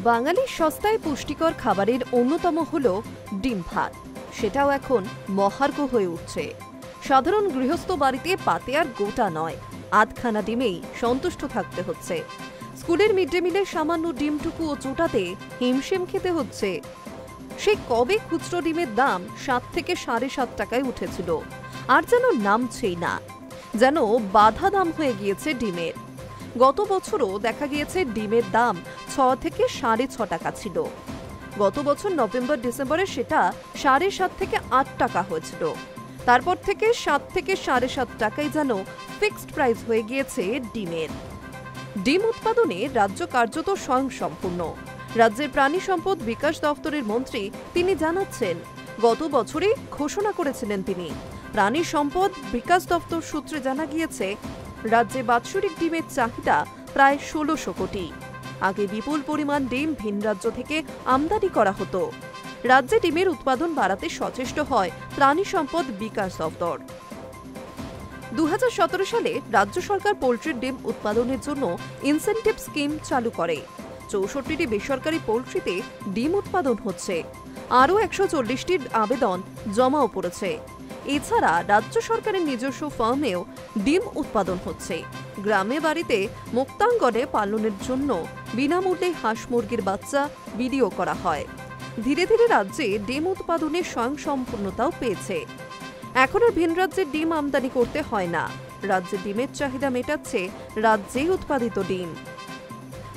বাঙালির সস্তায় পুষ্টিকর খাবারের অন্যতম হল ডিম ভাত। সেটাও এখন মহার্ঘ হয়ে উঠছে। সাধারণ গৃহস্থ বাড়িতে পাতে আর গোটা নয়, আধখানা ডিমেই সন্তুষ্ট থাকতে হচ্ছে। স্কুলের মিড ডে মিলের সামান্য ডিমটুকু ও চোটাতে হিমশিম খেতে হচ্ছে। সেই কবে খুচরো ডিমের দাম 7 থেকে 7.5 টাকায় উঠেছিল, আর যেন নামছেই না। যেন বাধা দাম হয়ে গিয়েছে ডিমের। গত বছরও দেখা গিয়েছে ডিমের দাম 6 থেকে 6.5 টাকা ছিল। গত বছর নভেম্বর ডিসেম্বরে সেটা 7.5 থেকে 8 টাকা হয়েছিল। তারপর থেকে 7 থেকে 7.5 টাকায় যেন ফিক্সড প্রাইস হয়ে গিয়েছে ডিমের। ডিম উৎপাদনে রাজ্য কার্যত স্বয়ংসম্পূর্ণ। রাজ্যের প্রাণী সম্পদ বিকাশ দপ্তরের মন্ত্রী তিনি জানাচ্ছেন, গত বছরই ঘোষণা করেছিলেন তিনি। প্রাণী সম্পদ বিকাশ দপ্তর সূত্রে জানা গিয়েছে, রাজ্যে বাৎসরিক ডিমের চাহিদা প্রায় 1600 কোটি। আগে বিপুল পরিমাণ ডিম ভিন রাজ্য থেকে আমদানি করা হতো। রাজ্যে ডিমের উৎপাদন বাড়াতে সচেষ্ট হয় প্রাণী সম্পদ বিকাশ দপ্তর। 2017 সালে রাজ্য সরকার পোল্ট্রির ডিম উৎপাদনের জন্য ইনসেন্টিভ স্কিম চালু করে। 64টি বেসরকারি পোল্ট্রিতে ডিম উৎপাদন হচ্ছে। আরও 140টির আবেদন জমাও পড়েছে। এছাড়া রাজ্য সরকারের নিজস্ব ফার্মেও ডিম উৎপাদন হচ্ছে। গ্রামে বাড়িতে মুক্তাঙ্গনে পালনের জন্য বিনামূল্যে হাঁস মুরগির বাচ্চা বিক্রিও করা হয়। ধীরে ধীরে রাজ্যে ডিম উৎপাদনে স্বয়ংসম্পূর্ণতাও পেয়েছে। এখন আর ভিন রাজ্যের ডিম আমদানি করতে হয় না। রাজ্যে ডিমের চাহিদা মেটাচ্ছে রাজ্যেই উৎপাদিত ডিম।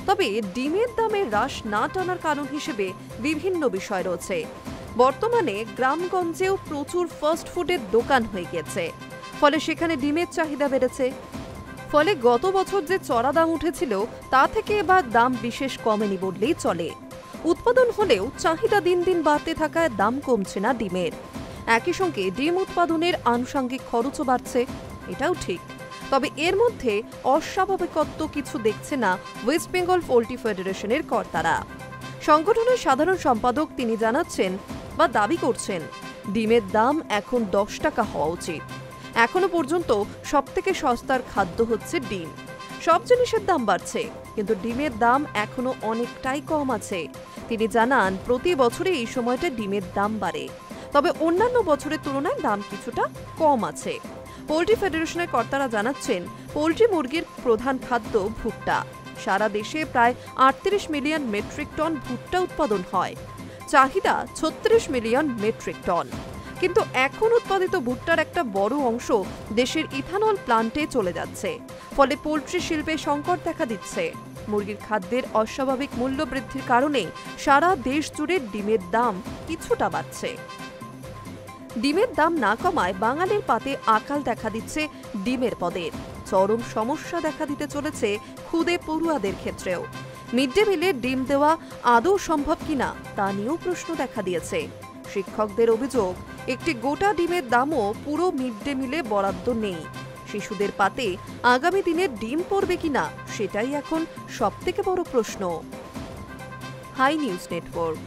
তবে ডিমের দামে হ্রাস না টানার কারণ হিসেবে বিভিন্ন বিষয় রয়েছে। বর্তমানে গ্রামগঞ্জেও প্রচুর ফাস্ট ফুডের দোকান হয়ে গেছে, ফলে সেখানে ডিমের চাহিদা বেড়েছে। ফলে গত বছর যে চড়া দাম উঠেছিল তা থেকে এবার দাম বিশেষ কমেনি বললেই চলে। উৎপাদন হলেও চাহিদা দিন দিন বাড়তে থাকায় দাম কমছে না ডিমের। একই সঙ্গে ডিম উৎপাদনের আনুষঙ্গিক খরচও বাড়ছে, এটাও ঠিক। তবে এর মধ্যে অস্বাভাবিকত্ব কিছু দেখছে না ওয়েস্ট বেঙ্গল পোল্ট্রি ফেডারেশনের কর্তারা। সংগঠনের সাধারণ সম্পাদক তিনি জানাচ্ছেন বা দাবি করছেন, ডিমের দাম এখন 10 টাকা হওয়া উচিত। এখনো পর্যন্ত সবথেকে সস্তার খাদ্য হচ্ছে ডিম। সব জিনিসের দাম বাড়ছে, কিন্তু ডিমের দাম এখনো অনেকটাই কম আছে। তিনি জানান, প্রতি বছরে এই সময়টা ডিমের দাম বাড়ে, তবে অন্যান্য বছরের তুলনায় দাম কিছুটা কম আছে। পোল্ট্রি ফেডারেশনের কর্তারা জানাচ্ছেন, পোল্ট্রি মুরগির প্রধান খাদ্য ভুট্টা। সারা দেশে প্রায় 38 মিলিয়ন মেট্রিক টন ভুট্টা উৎপাদন হয়। চাহিদা 36 মিলিয়ন মেট্রিক টন। কিন্তু এখন উৎপাদিত ভুট্টার একটা বড় অংশ দেশের ইথানল প্লান্টে চলে যাচ্ছে। ফলে পোল্ট্রি শিল্পে সংকট দেখা দিচ্ছে। মুরগির খাদ্যের অস্বাভাবিক মূল্য বৃদ্ধির কারণে সারা দেশ জুড়ে ডিমের দাম কিছুটা বাড়ছে। ডিমের দাম না কমায় বাঙালির পাতে আকাল দেখা দিচ্ছে ডিমের পদের। চরম সমস্যা দেখা দিতে চলেছে খুদে পড়ুয়াদের ক্ষেত্রেও। মিড ডে মিলে ডিম দেওয়া আদৌ সম্ভব কিনা তা নিয়েও প্রশ্ন দেখা দিয়েছে। শিক্ষকদের অভিযোগ, একটি গোটা ডিমের দামও পুরো মিড ডে মিলে বরাদ্দ নেই। শিশুদের পাতে আগামী দিনে ডিম পড়বে কিনা সেটাই এখন সবথেকে বড় প্রশ্ন। Hi news network.